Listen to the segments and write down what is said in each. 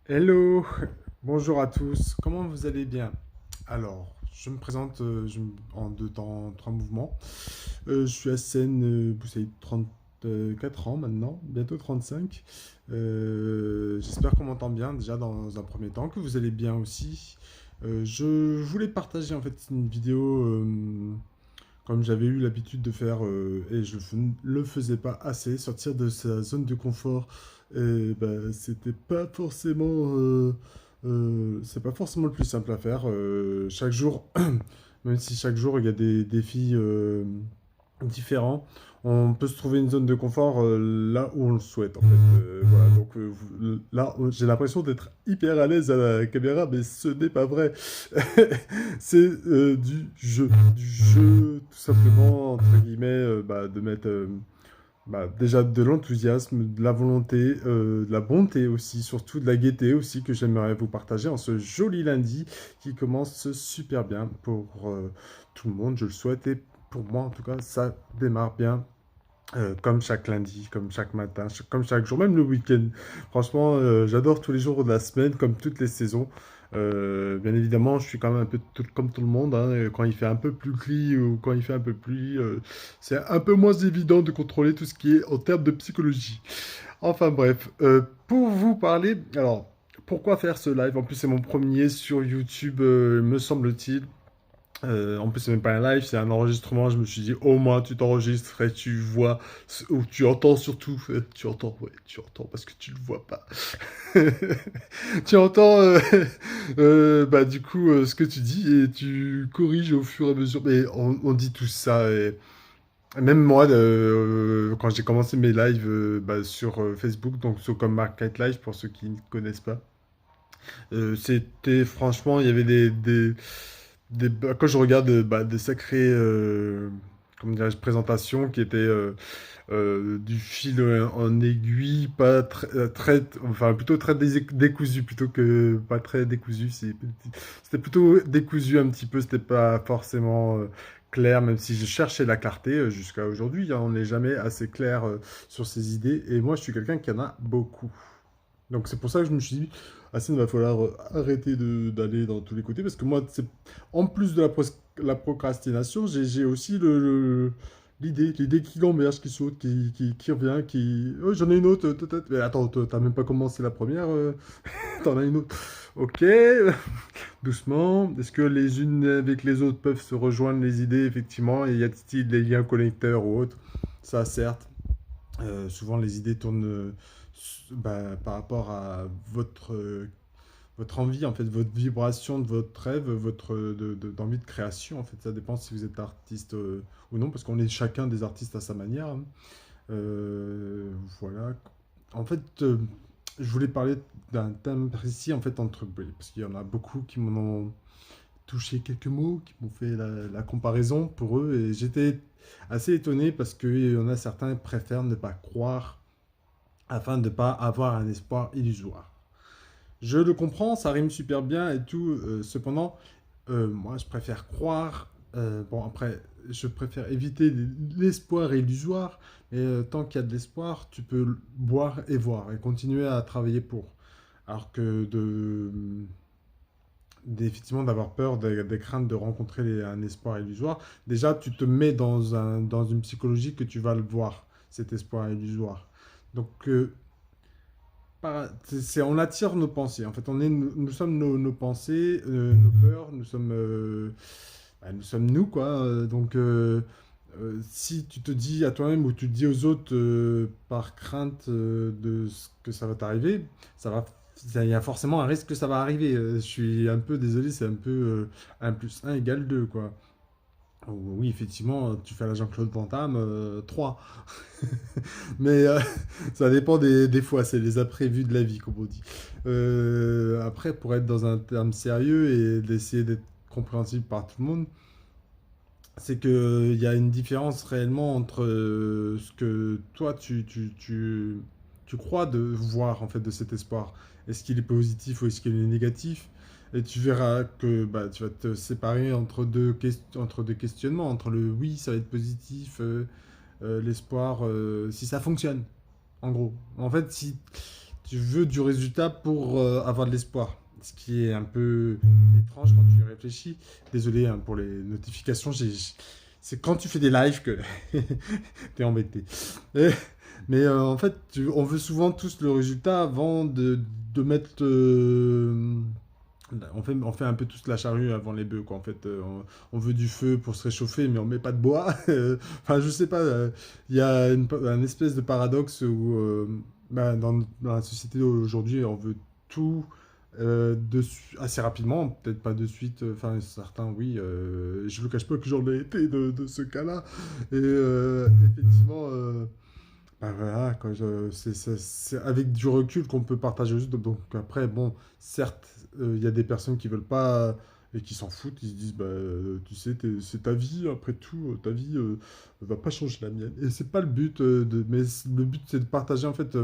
Hello, bonjour à tous, comment vous allez bien? Alors, je me présente en deux temps, trois mouvements. Je suis Hassen Boussaïd, 34 ans maintenant, bientôt 35. J'espère qu'on m'entend bien déjà dans un premier temps, que vous allez bien aussi. Je voulais partager en fait une vidéo comme j'avais eu l'habitude de faire et je ne le faisais pas assez, sortir de sa zone de confort, et bah, c'était pas forcément, c'est pas forcément le plus simple à faire. Chaque jour, même si chaque jour il y a des défis différents, on peut se trouver une zone de confort là où on le souhaite en fait. Voilà, donc là j'ai l'impression d'être hyper à l'aise à la caméra, mais ce n'est pas vrai. C'est du jeu tout simplement entre guillemets, bah, de mettre bah, déjà de l'enthousiasme, de la volonté, de la bonté aussi, surtout de la gaieté aussi que j'aimerais vous partager en ce joli lundi qui commence super bien pour tout le monde, je le souhaite, et pour moi en tout cas ça démarre bien. Comme chaque lundi, comme chaque matin, comme chaque jour, même le week-end. Franchement, j'adore tous les jours de la semaine, comme toutes les saisons. Bien évidemment, je suis quand même un peu comme tout le monde, hein. Quand il fait un peu plus gris ou quand il fait un peu plus, c'est un peu moins évident de contrôler tout ce qui est en termes de psychologie. Enfin bref, pour vous parler, alors pourquoi faire ce live? En plus, c'est mon premier sur YouTube, me semble-t-il. En plus, c'est même pas un live, c'est un enregistrement. Je me suis dit, au moins, tu t'enregistres et tu vois, ou tu entends surtout. Tu entends, ouais, tu entends parce que tu le vois pas. Tu entends, bah, du coup, ce que tu dis et tu corriges au fur et à mesure. Mais on dit tout ça. Et même moi, quand j'ai commencé mes lives bah, sur Facebook, donc sur comme Market Live, pour ceux qui ne connaissent pas, c'était franchement, il y avait bah, quand je regarde bah, des sacrées comment dirais-je, présentations qui étaient du fil en aiguille, pas très, enfin plutôt très décousu plutôt que pas très décousu. C'était plutôt décousu un petit peu, c'était pas forcément clair, même si je cherchais la clarté jusqu'à aujourd'hui, hein, on n'est jamais assez clair sur ses idées. Et moi, je suis quelqu'un qui en a beaucoup. Donc c'est pour ça que je me suis dit, ah, il va falloir arrêter d'aller dans tous les côtés, parce que moi, en plus de la procrastination, j'ai aussi l'idée qui gamberge, qui saute, qui revient, qui... Oh, j'en ai une autre, peut-être. Mais attends, t'as même pas commencé la première, t'en as une autre. Ok, doucement. Est-ce que les unes avec les autres peuvent se rejoindre les idées, effectivement? Et y a-t-il des liens connecteurs ou autres? Ça, certes. Souvent, les idées tournent bah, par rapport à votre envie, en fait, votre vibration de votre rêve, votre d'envie de création. En fait, ça dépend si vous êtes artiste ou non, parce qu'on est chacun des artistes à sa manière, hein. Voilà. En fait, je voulais parler d'un thème précis, en fait, entre parce qu'il y en a beaucoup qui m'en ont touché quelques mots, qui m'ont fait la comparaison pour eux, et j'étais assez étonné parce qu'il y en a certains qui préfèrent ne pas croire afin de ne pas avoir un espoir illusoire. Je le comprends, ça rime super bien et tout. Cependant, moi, je préfère croire. Bon, après, je préfère éviter l'espoir illusoire. Mais tant qu'il y a de l'espoir, tu peux boire et voir et continuer à travailler pour. Alors que effectivement, d'avoir peur, des craintes de rencontrer un espoir illusoire, déjà, tu te mets dans une psychologie que tu vas le voir, cet espoir illusoire. Donc, on attire nos pensées. En fait, nous sommes nos pensées, nos peurs, nous sommes nous, quoi. Si tu te dis à toi-même ou tu te dis aux autres par crainte de ce que ça va t'arriver, ça va, il y a forcément un risque que ça va arriver. Je suis un peu désolé, c'est un peu 1 plus 1 égale 2, quoi. Oui, effectivement, tu fais la Jean-Claude Van Damme, 3. Mais ça dépend des fois, c'est les imprévus de la vie, comme on dit. Après, pour être dans un terme sérieux et d'essayer d'être compréhensible par tout le monde, c'est qu'il y a une différence réellement entre ce que toi, tu crois de voir, en fait, de cet espoir. Est-ce qu'il est positif ou est-ce qu'il est négatif? Et tu verras que bah, tu vas te séparer entre deux questionnements, entre le oui, ça va être positif, l'espoir, si ça fonctionne, en gros. En fait, si tu veux du résultat pour avoir de l'espoir. Ce qui est un peu étrange quand tu y réfléchis. Désolé hein, pour les notifications. C'est quand tu fais des lives que t'es embêté. Et- mais en fait, on veut souvent tous le résultat avant de mettre. On fait un peu tous la charrue avant les bœufs, quoi. En fait, on veut du feu pour se réchauffer, mais on met pas de bois. Enfin, je sais pas. Il y a un espèce de paradoxe où, bah, dans la société d'aujourd'hui, on veut tout assez rapidement. Peut-être pas de suite. Enfin, certains, oui. Je ne le cache pas que j'en ai été de ce cas-là. Et effectivement. Bah voilà, quoi, c'est avec du recul qu'on peut partager juste. Donc après, bon, certes, il y a des personnes qui veulent pas et qui s'en foutent, ils se disent, bah, tu sais, c'est ta vie, après tout, ta vie va pas changer la mienne. Et c'est pas le but, mais le but, c'est de partager en fait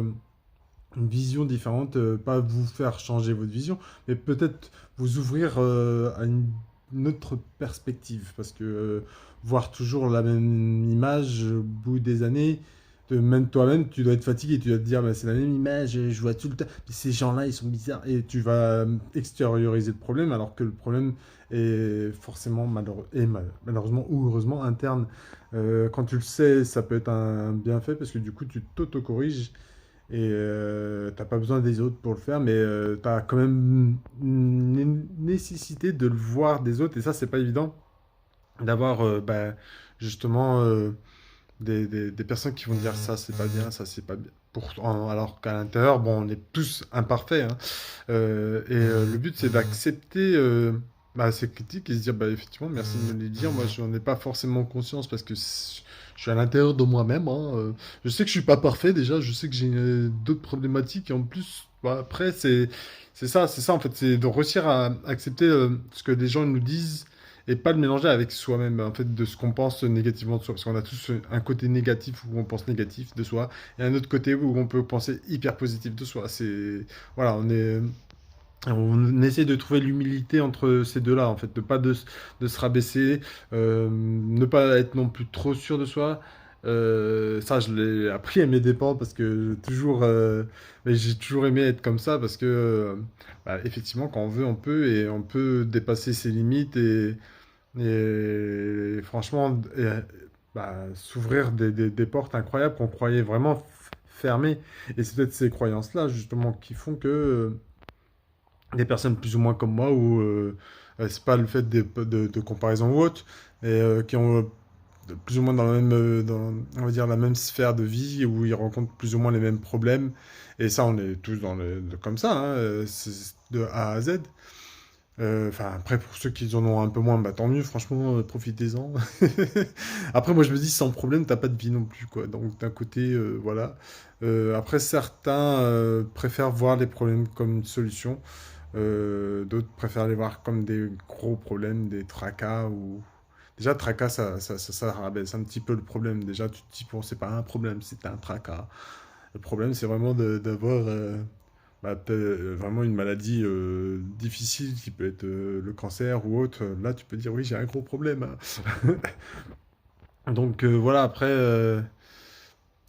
une vision différente, pas vous faire changer votre vision, mais peut-être vous ouvrir à une autre perspective, parce que voir toujours la même image au bout des années, même toi-même, tu dois être fatigué, tu dois te dire, bah, c'est la même image, je vois tout le temps, mais ces gens-là, ils sont bizarres, et tu vas extérioriser le problème, alors que le problème est forcément malheureusement ou heureusement interne. Quand tu le sais, ça peut être un bienfait, parce que du coup, tu t'auto-corriges, et t'as pas besoin des autres pour le faire, mais t'as quand même une nécessité de le voir des autres, et ça, c'est pas évident d'avoir bah, justement des personnes qui vont dire ça, c'est pas bien, ça, c'est pas bien. Alors qu'à l'intérieur, bon, on est tous imparfaits, hein. Le but, c'est d'accepter bah, ces critiques et se dire, bah, effectivement, merci de me les dire. Moi, je n'en ai pas forcément conscience parce que je suis à l'intérieur de moi-même, hein. Je sais que je suis pas parfait déjà, je sais que j'ai d'autres problématiques et en plus, bah, après, c'est ça en fait, c'est de réussir à accepter ce que les gens nous disent et pas le mélanger avec soi-même, en fait, de ce qu'on pense négativement de soi. Parce qu'on a tous un côté négatif où on pense négatif de soi, et un autre côté où on peut penser hyper positif de soi. Voilà, on essaie de trouver l'humilité entre ces deux-là, en fait, de se rabaisser, ne pas être non plus trop sûr de soi. Ça, je l'ai appris à mes dépens parce que mais j'ai toujours aimé être comme ça parce que, bah, effectivement, quand on veut, on peut et on peut dépasser ses limites et franchement, bah, s'ouvrir des portes incroyables qu'on croyait vraiment fermées. Et c'est peut-être ces croyances-là, justement, qui font que des personnes plus ou moins comme moi, où c'est pas le fait de comparaison ou autre, et qui ont plus ou moins dans la même, on va dire, la même sphère de vie, où ils rencontrent plus ou moins les mêmes problèmes. Et ça, on est tous comme ça, hein, c'est de A à Z. Enfin, après, pour ceux qui en ont un peu moins, bah, tant mieux, franchement, profitez-en. Après, moi, je me dis, sans problème, t'as pas de vie non plus, quoi. Donc, d'un côté, voilà. Après, certains préfèrent voir les problèmes comme une solution. D'autres préfèrent les voir comme des gros problèmes, des tracas ou... Déjà, tracas, ça rabaisse un petit peu le problème. Déjà, tu te dis, bon, c'est pas un problème, c'est un tracas. Le problème, c'est vraiment d'avoir bah, vraiment une maladie difficile qui peut être le cancer ou autre. Là, tu peux dire, oui, j'ai un gros problème, hein. Donc voilà, après,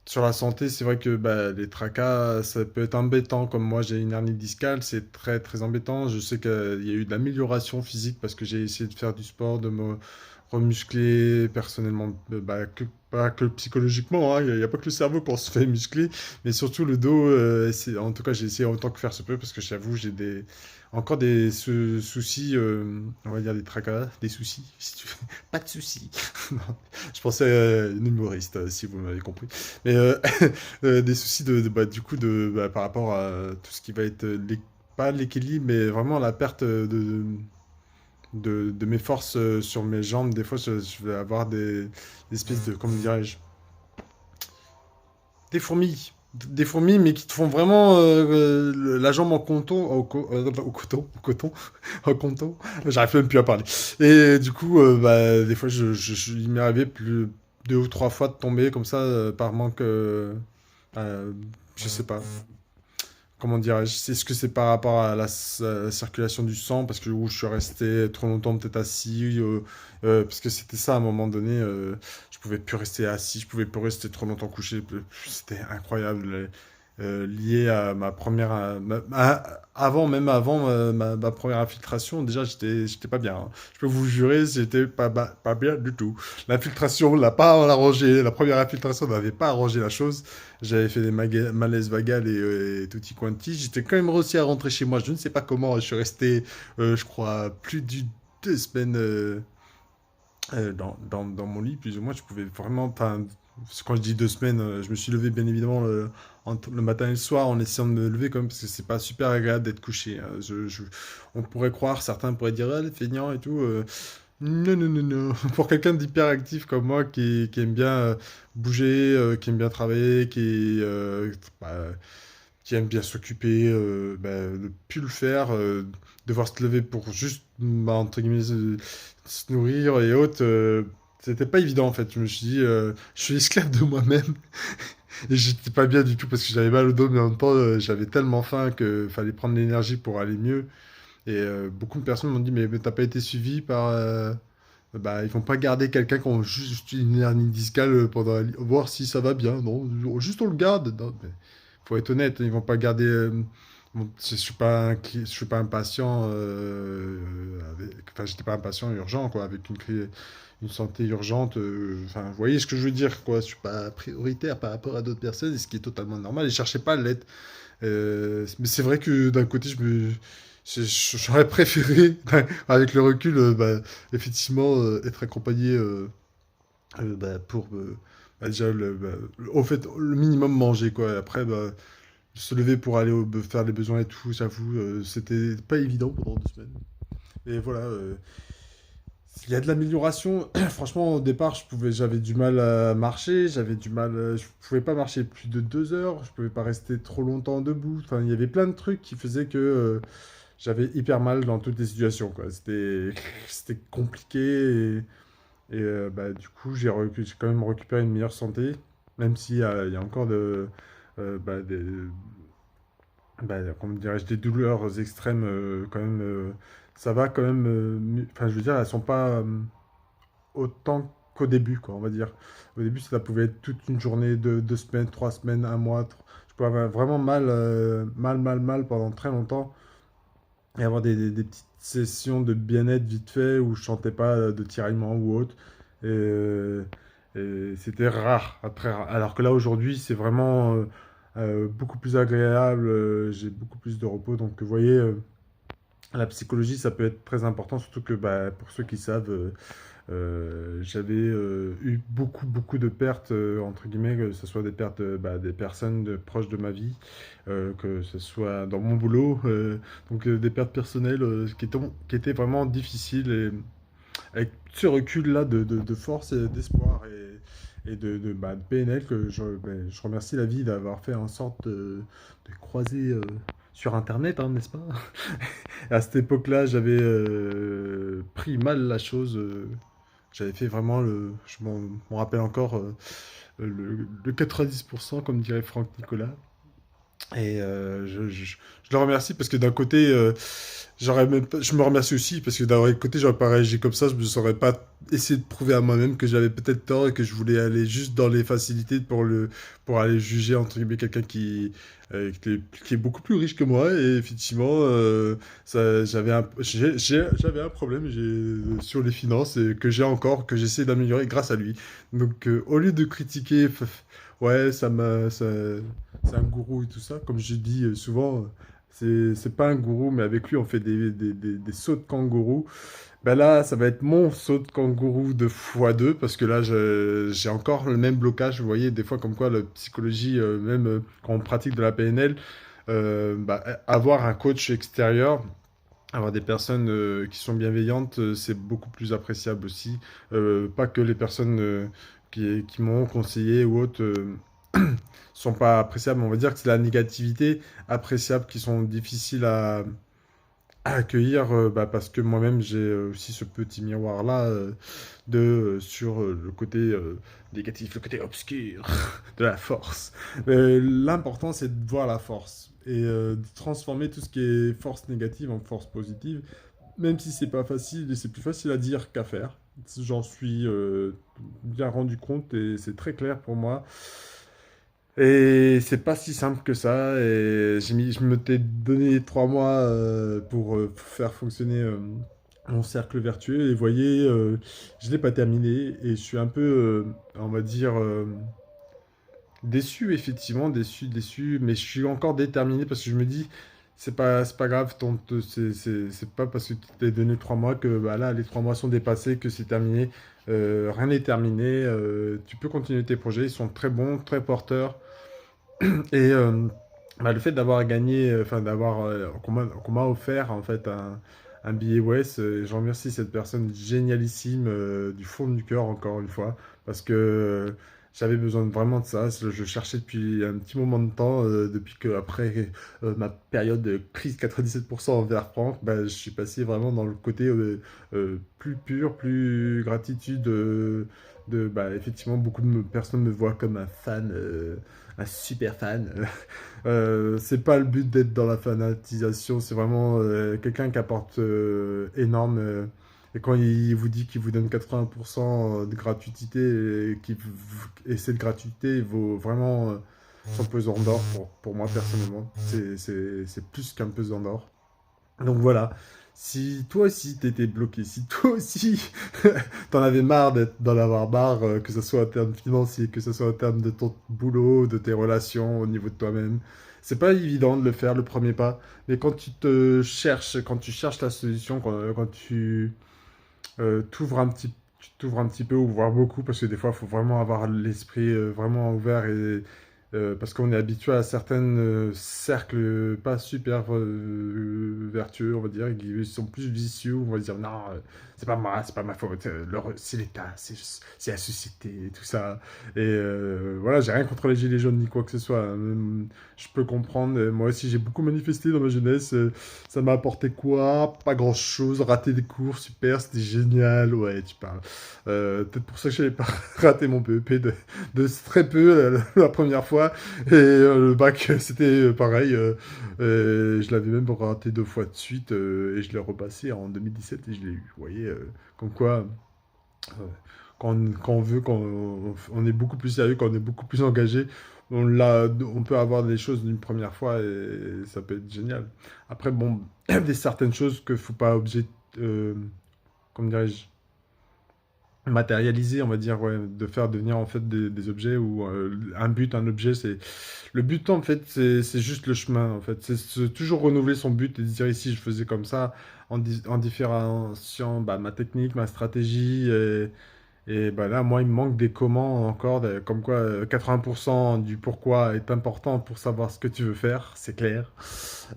sur la santé, c'est vrai que bah, les tracas, ça peut être embêtant. Comme moi, j'ai une hernie discale, c'est très très embêtant. Je sais qu'il y a eu de l'amélioration physique parce que j'ai essayé de faire du sport, de me remuscler personnellement, bah, pas que psychologiquement, hein. Il y a pas que le cerveau qu'on se fait muscler, mais surtout le dos. En tout cas, j'ai essayé autant que faire se peut parce que j'avoue, j'ai encore des soucis, on va dire des tracas, des soucis, si tu veux. Pas de soucis. Non, je pensais à un humoriste, si vous m'avez compris. Mais des soucis bah, du coup bah, par rapport à tout ce qui va être pas l'équilibre, mais vraiment la perte de mes forces sur mes jambes. Des fois, je vais avoir des espèces de, comment dirais-je, des fourmis. Des fourmis, mais qui te font vraiment la jambe en coton, au coton, en coton. J'arrive même plus à parler. Et du coup, bah, des fois, il m'est arrivé plus 2 ou 3 fois de tomber comme ça par manque, euh, je sais pas. Comment dirais-je? Est-ce que c'est par rapport à la circulation du sang, parce que où je suis resté trop longtemps peut-être assis, parce que c'était ça à un moment donné, je pouvais plus rester assis, je pouvais plus rester trop longtemps couché, c'était incroyable. lié à ma première, avant, même avant ma première infiltration, déjà j'étais pas bien, hein. Je peux vous jurer, j'étais pas bien du tout. L'infiltration l'a pas arrangé, la première infiltration n'avait pas arrangé la chose. J'avais fait des malaises vagales et tutti quanti. J'étais quand même réussi à rentrer chez moi. Je ne sais pas comment. Je suis resté, je crois, plus de 2 semaines dans mon lit, plus ou moins. Je pouvais vraiment. Enfin, quand je dis 2 semaines, je me suis levé bien évidemment le matin et le soir en essayant de me lever quand même parce que c'est pas super agréable d'être couché, hein. On pourrait croire, certains pourraient dire ah, les feignants et tout. Non, non, non, non. Pour quelqu'un d'hyper actif comme moi qui aime bien bouger, qui aime bien travailler, bah, qui aime bien s'occuper, de plus le faire, devoir se lever pour juste, bah, entre guillemets, se nourrir et autres, c'était pas évident en fait. Je me suis dit, je suis esclave de moi-même et j'étais pas bien du tout parce que j'avais mal au dos, mais en même temps, j'avais tellement faim que fallait prendre l'énergie pour aller mieux. Et beaucoup de personnes m'ont dit, mais t'as pas été suivi par. Bah, ils vont pas garder quelqu'un qui a juste une hernie discale pendant voir si ça va bien. Non, juste on le garde. Non, mais faut être honnête, ils vont pas garder. Je suis pas je suis pas un patient. Enfin, j'étais pas un patient urgent quoi, avec une santé urgente. Enfin, vous voyez ce que je veux dire quoi. Je suis pas prioritaire par rapport à d'autres personnes, ce qui est totalement normal. Et je cherchais pas à l'être. Mais c'est vrai que d'un côté, j'aurais préféré, avec le recul, effectivement, être accompagné pour déjà au fait le minimum manger quoi. Après, se lever pour aller faire les besoins et tout, j'avoue, c'était pas évident pendant 2 semaines. Et voilà, il y a de l'amélioration. Franchement, au départ, j'avais du mal à marcher, j'avais du mal, je pouvais pas marcher plus de 2 heures, je pouvais pas rester trop longtemps debout. Enfin, il y avait plein de trucs qui faisaient que j'avais hyper mal dans toutes les situations, quoi. C'était compliqué du coup, j'ai quand même récupéré une meilleure santé, même s'il il y a encore des, comment dirais-je, des douleurs extrêmes quand même. Ça va quand même. Enfin, je veux dire, elles sont pas autant qu'au début, quoi, on va dire. Au début, ça pouvait être toute une journée, 2 semaines, 3 semaines, un mois. Je pouvais avoir vraiment mal pendant très longtemps et avoir des petites sessions de bien-être vite fait où je sentais pas de tiraillement ou autre. Et, et c'était rare, très rare. Alors que là, aujourd'hui, c'est vraiment beaucoup plus agréable. J'ai beaucoup plus de repos. Donc, vous voyez, la psychologie, ça peut être très important, surtout que bah, pour ceux qui savent, j'avais eu beaucoup de pertes, entre guillemets, que ce soit des pertes des personnes proches de ma vie, que ce soit dans mon boulot, donc des pertes personnelles qui étaient vraiment difficiles. Et avec ce recul-là de force et d'espoir et de PNL, je remercie la vie d'avoir fait en sorte de croiser sur Internet, hein, n'est-ce pas? À cette époque-là, j'avais pris mal la chose. J'avais fait vraiment je m'en rappelle encore, le 90%, comme dirait Franck Nicolas. Et je le remercie parce que d'un côté, je me remercie aussi parce que d'un côté, j'aurais pas réagi comme ça, je ne saurais pas essayé de prouver à moi-même que j'avais peut-être tort et que je voulais aller juste dans les facilités pour aller juger, entre guillemets, quelqu'un qui est beaucoup plus riche que moi. Et effectivement, j'avais un problème sur les finances et que j'ai encore, que j'essaie d'améliorer grâce à lui. Donc, au lieu de critiquer, ouais, c'est un gourou et tout ça. Comme je dis souvent, c'est pas un gourou, mais avec lui, on fait des sauts de kangourou. Ben là, ça va être mon saut de kangourou de x2 parce que là, j'ai encore le même blocage. Vous voyez, des fois, comme quoi la psychologie, même quand on pratique de la PNL, avoir un coach extérieur, avoir des personnes qui sont bienveillantes, c'est beaucoup plus appréciable aussi. Pas que les personnes qui m'ont conseillé ou autres. Sont pas appréciables. On va dire que c'est la négativité appréciable qui sont difficiles à accueillir parce que moi-même j'ai aussi ce petit miroir-là sur le côté négatif, le côté obscur de la force. L'important c'est de voir la force et de transformer tout ce qui est force négative en force positive, même si c'est pas facile et c'est plus facile à dire qu'à faire. J'en suis bien rendu compte et c'est très clair pour moi. Et c'est pas si simple que ça. Et je me t'ai donné 3 mois pour faire fonctionner mon cercle vertueux. Et vous voyez, je l'ai pas terminé. Et je suis un peu, on va dire, déçu, effectivement, déçu, déçu. Mais je suis encore déterminé parce que je me dis, c'est pas grave. C'est pas parce que tu t'es donné 3 mois que bah, là, les 3 mois sont dépassés, que c'est terminé. Rien n'est terminé. Tu peux continuer tes projets. Ils sont très bons, très porteurs. Et bah, le fait d'avoir gagné, enfin qu'on m'a offert en fait un billet West, je remercie cette personne génialissime du fond du cœur encore une fois, parce que j'avais besoin vraiment de ça. Je cherchais depuis un petit moment de temps, depuis que après ma période de crise 97% envers Franck, bah, je suis passé vraiment dans le côté plus pur, plus gratitude. Bah, effectivement, beaucoup de personnes me voient comme un fan. Un super fan. C'est pas le but d'être dans la fanatisation, c'est vraiment quelqu'un qui apporte énorme. Et quand il vous dit qu'il vous donne 80% de gratuité et cette gratuité vaut vraiment son pesant d'or pour moi personnellement. C'est plus qu'un pesant d'or. Donc voilà, si toi aussi t'étais bloqué, si toi aussi t'en avais marre d'en avoir marre, que ce soit en termes financiers, que ce soit en termes de ton boulot, de tes relations, au niveau de toi-même, c'est pas évident de le faire le premier pas, mais quand tu cherches la solution, quand tu t'ouvres un petit peu ou voire beaucoup, parce que des fois il faut vraiment avoir l'esprit vraiment ouvert et parce qu'on est habitué à certains cercles pas super vertueux, on va dire, qui sont plus vicieux, on va dire non, c'est pas moi, c'est pas ma faute, c'est l'État, c'est la société, et tout ça. Et voilà, j'ai rien contre les gilets jaunes ni quoi que ce soit, hein. Je peux comprendre, moi aussi j'ai beaucoup manifesté dans ma jeunesse, ça m'a apporté quoi? Pas grand-chose, raté des cours, super, c'était génial, ouais, tu parles. Peut-être pour ça que j'avais pas raté mon PEP de très peu la première fois. Et le bac, c'était pareil. Je l'avais même raté 2 fois de suite et je l'ai repassé en 2017 et je l'ai eu. Vous voyez, comme quoi, euh, quand on veut, quand on est beaucoup plus sérieux, quand on est beaucoup plus engagé, on peut avoir des choses d'une première fois et ça peut être génial. Après, bon, il y a des certaines choses que faut pas euh, comment dirais-je, matérialiser, on va dire, ouais, de faire devenir en fait des objets ou un but, un objet, c'est le but en fait, c'est juste le chemin en fait, toujours renouveler son but et se dire ici je faisais comme ça en différenciant bah, ma technique, ma stratégie et bah là moi il me manque des comment encore, comme quoi 80% du pourquoi est important pour savoir ce que tu veux faire, c'est clair.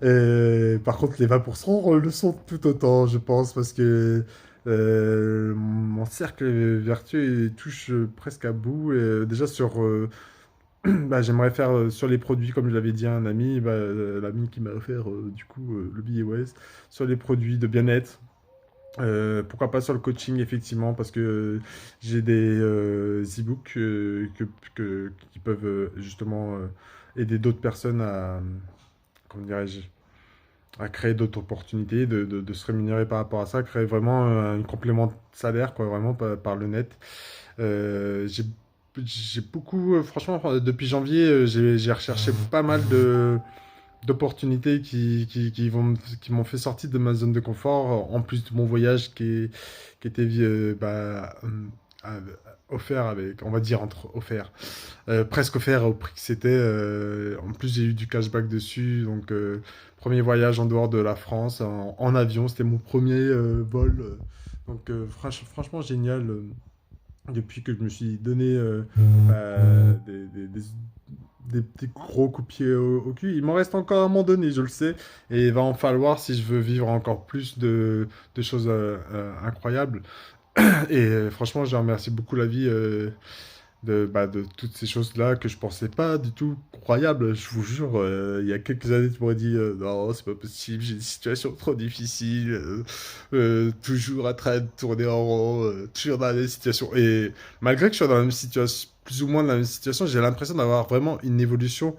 Par contre, les 20% le sont tout autant, je pense, parce que mon cercle vertueux il touche presque à bout. Et, déjà sur, bah, j'aimerais faire sur les produits, comme je l'avais dit à un ami, bah, l'ami qui m'a offert du coup le billet West, sur les produits de bien-être. Pourquoi pas sur le coaching, effectivement, parce que j'ai des e-books qui peuvent justement aider d'autres personnes à, comment dirais-je, à créer d'autres opportunités, de se rémunérer par rapport à ça, créer vraiment un complément de salaire, quoi, vraiment par le net. J'ai beaucoup, franchement, depuis janvier, j'ai recherché pas mal d'opportunités qui m'ont fait sortir de ma zone de confort, en plus de mon voyage qui était euh, offert avec, on va dire, presque offert au prix que c'était. En plus, j'ai eu du cashback dessus. Donc, premier voyage en dehors de la France, en avion. C'était mon premier vol. Donc, franchement, génial. Depuis que je me suis donné des petits gros coups de pied au cul. Il m'en reste encore à un moment donné, je le sais. Et il va en falloir si je veux vivre encore plus de choses incroyables. Et franchement, je remercie beaucoup la vie de toutes ces choses-là que je pensais pas du tout croyables. Je vous jure, il y a quelques années, tu m'aurais dit non, c'est pas possible, j'ai des situations trop difficiles, toujours en train de tourner en rond, toujours dans la même situation. Et malgré que je sois dans la même situation, plus ou moins dans la même situation, j'ai l'impression d'avoir vraiment une évolution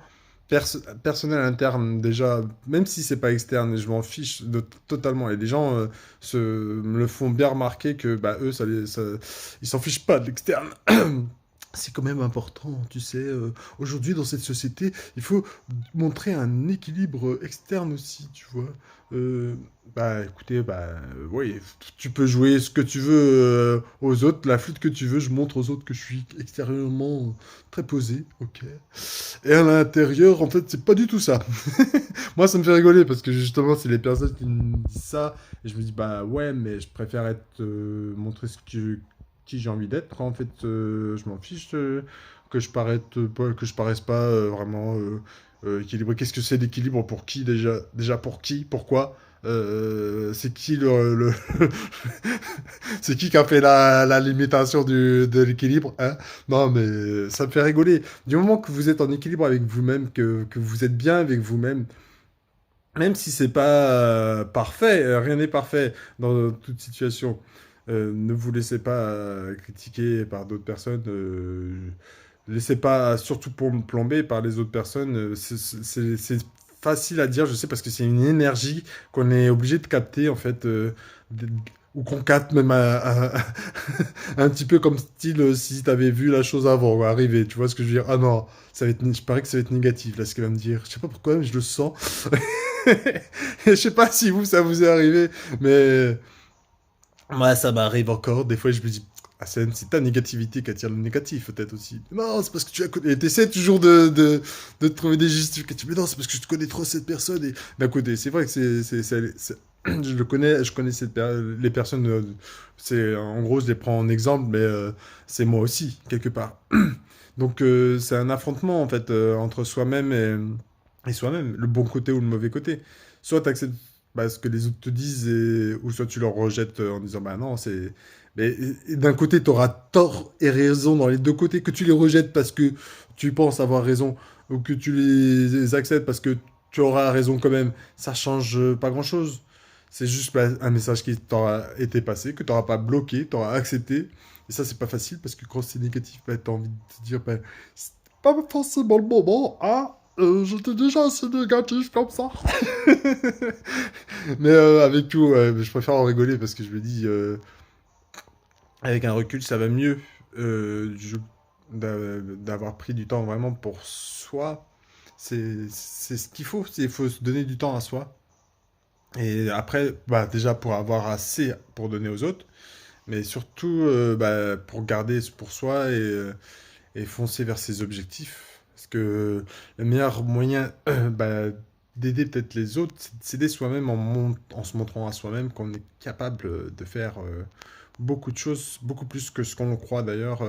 personnelle interne déjà, même si c'est pas externe, je m'en fiche totalement. Et les gens me le font bien remarquer que bah, eux, ils s'en fichent pas de l'externe. c'est quand même important, tu sais. Aujourd'hui, dans cette société, il faut montrer un équilibre externe aussi, tu vois. Euh, Bah, écoutez, oui, tu peux jouer ce que tu veux aux autres, la flûte que tu veux. Je montre aux autres que je suis extérieurement très posé, ok. Et à l'intérieur, en fait, c'est pas du tout ça. Moi, ça me fait rigoler parce que justement, c'est les personnes qui me disent ça. Et je me dis, bah ouais, mais je préfère montrer qui j'ai envie d'être. En fait, je m'en fiche que je paraisse pas vraiment équilibré. Qu'est-ce que c'est l'équilibre pour qui déjà? Déjà pour qui? Pourquoi? C'est qui c'est qui a fait la limitation de l'équilibre, hein? Non, mais ça me fait rigoler. Du moment que vous êtes en équilibre avec vous-même, que vous êtes bien avec vous-même, même si c'est pas parfait, rien n'est parfait dans toute situation. Ne vous laissez pas critiquer par d'autres personnes. Laissez pas, surtout pour me plomber par les autres personnes. C'est facile à dire, je sais, parce que c'est une énergie qu'on est obligé de capter, en fait, d- ou qu'on capte même un petit peu comme style si tu avais vu la chose avant arriver. Tu vois ce que je veux dire? Ah non, ça va être, je parie que ça va être négatif, là, ce qu'elle va me dire. Je sais pas pourquoi, mais je le sens. Je sais pas si vous, ça vous est arrivé, mais moi, ça m'arrive encore. Des fois, je me dis, ah, c'est ta négativité qui attire le négatif, peut-être aussi. Non, c'est parce que tu as connu. Et t'essaies toujours de trouver des justificatifs. Mais non, c'est parce que je connais trop cette personne. Et d'un côté, c'est vrai que je connais les personnes. En gros, je les prends en exemple, mais c'est moi aussi, quelque part. Donc, c'est un affrontement, en fait, entre soi-même et soi-même, le bon côté ou le mauvais côté. Soit tu acceptes ce que les autres te disent, ou soit tu leur rejettes en disant bah non, c'est. Mais et d'un côté, tu auras tort et raison dans les deux côtés, que tu les rejettes parce que tu penses avoir raison, ou que tu les acceptes parce que tu auras raison quand même. Ça change pas grand-chose. C'est juste un message qui t'aura été passé, que tu n'auras pas bloqué, tu auras accepté. Et ça, c'est pas facile parce que quand c'est négatif, tu as envie de te dire, c'est pas forcément le moment, hein. J'étais déjà assez négatif comme ça. Mais avec tout, je préfère en rigoler parce que je me dis, avec un recul, ça va mieux d'avoir pris du temps vraiment pour soi. C'est ce qu'il faut, il faut se donner du temps à soi. Et après, déjà pour avoir assez pour donner aux autres, mais surtout pour garder pour soi et foncer vers ses objectifs. Parce que le meilleur moyen d'aider peut-être les autres, c'est d'aider soi-même en se montrant à soi-même qu'on est capable de faire beaucoup de choses, beaucoup plus que ce qu'on croit d'ailleurs.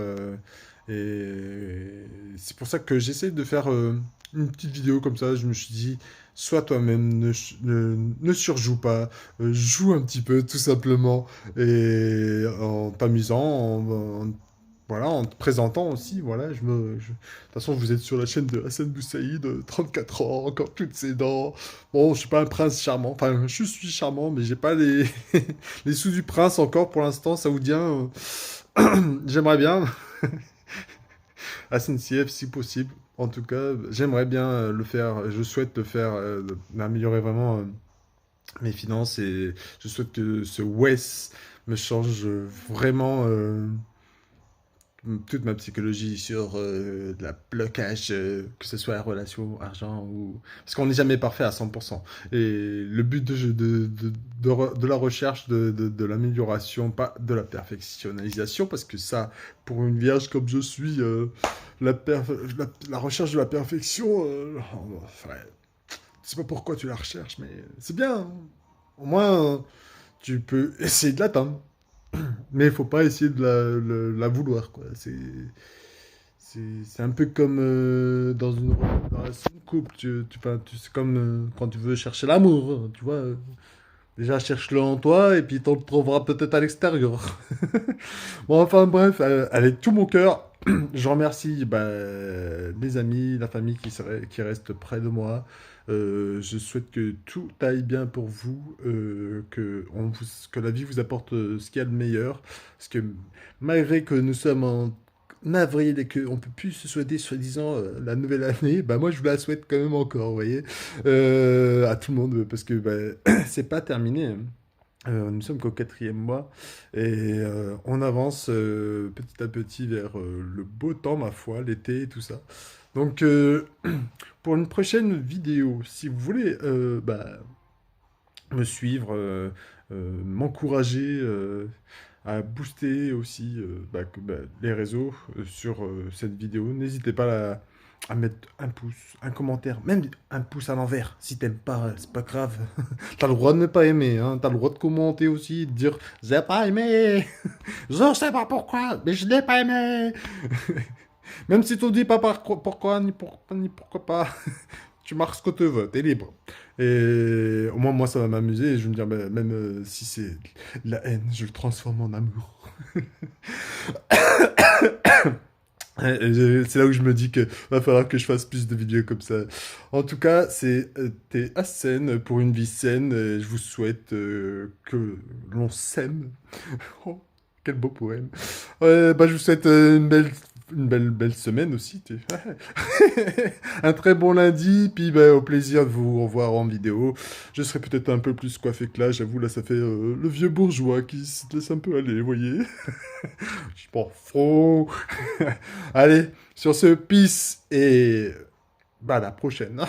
Et c'est pour ça que j'essaie de faire une petite vidéo comme ça. Je me suis dit, sois toi-même, ne surjoue pas, joue un petit peu tout simplement, et en t'amusant, voilà, en te présentant aussi, voilà, de toute façon, vous êtes sur la chaîne de Hassan Boussaïd, 34 ans, encore toutes ses dents. Bon, je suis pas un prince charmant, enfin, je suis charmant, mais j'ai pas les, les sous du prince encore pour l'instant, saoudien. J'aimerais bien, Hassan CF si possible. En tout cas, j'aimerais bien le faire, je souhaite le faire, d'améliorer vraiment mes finances, et je souhaite que ce WES me change vraiment. Toute ma psychologie sur de la blocage, que ce soit relation, argent ou... Parce qu'on n'est jamais parfait à 100%. Et le but de la recherche, de l'amélioration, pas de la perfectionnalisation, parce que ça, pour une vierge comme je suis, la recherche de la perfection, enfin, je sais pas pourquoi tu la recherches, mais c'est bien, hein. Au moins, tu peux essayer de l'atteindre. Mais il faut pas essayer de la vouloir, quoi. C'est un peu comme dans un couple. C'est comme quand tu veux chercher l'amour, hein, tu vois. Déjà, cherche-le en toi et puis t'en trouveras peut-être à l'extérieur. Bon, enfin, bref, avec tout mon cœur, je remercie mes amis, la famille qui reste près de moi. Je souhaite que tout aille bien pour vous, que la vie vous apporte ce qu'il y a de meilleur. Parce que malgré que nous sommes en avril et qu'on peut plus se souhaiter soi-disant la nouvelle année, bah moi je vous la souhaite quand même encore, vous voyez, à tout le monde, parce que c'est pas terminé, hein. Nous sommes qu'au quatrième mois et on avance petit à petit vers le beau temps, ma foi, l'été et tout ça. Donc, pour une prochaine vidéo, si vous voulez me suivre, m'encourager à booster aussi les réseaux sur cette vidéo, n'hésitez pas à mettre un pouce, un commentaire, même un pouce à l'envers. Si t'aimes pas, c'est pas grave. T'as le droit de ne pas aimer, hein. T'as le droit de commenter aussi, de dire j'ai pas aimé, je sais pas pourquoi, mais je n'ai pas aimé. Même si tu dis pas pourquoi, ni pourquoi pas, tu marques ce que tu veux, t'es libre. Et au moins, moi, ça va m'amuser et je vais me dire, bah, même si c'est de la haine, je le transforme en amour. C'est là où je me dis que va falloir que je fasse plus de vidéos comme ça. En tout cas, t'es à scène pour une vie saine. Et je vous souhaite que l'on s'aime. Oh, quel beau poème. Je vous souhaite belle semaine aussi. Un très bon lundi, puis au plaisir de vous revoir en vidéo. Je serai peut-être un peu plus coiffé que là, j'avoue, là ça fait le vieux bourgeois qui se laisse un peu aller, vous voyez. Je m'en fous. Allez, sur ce, peace et à la prochaine.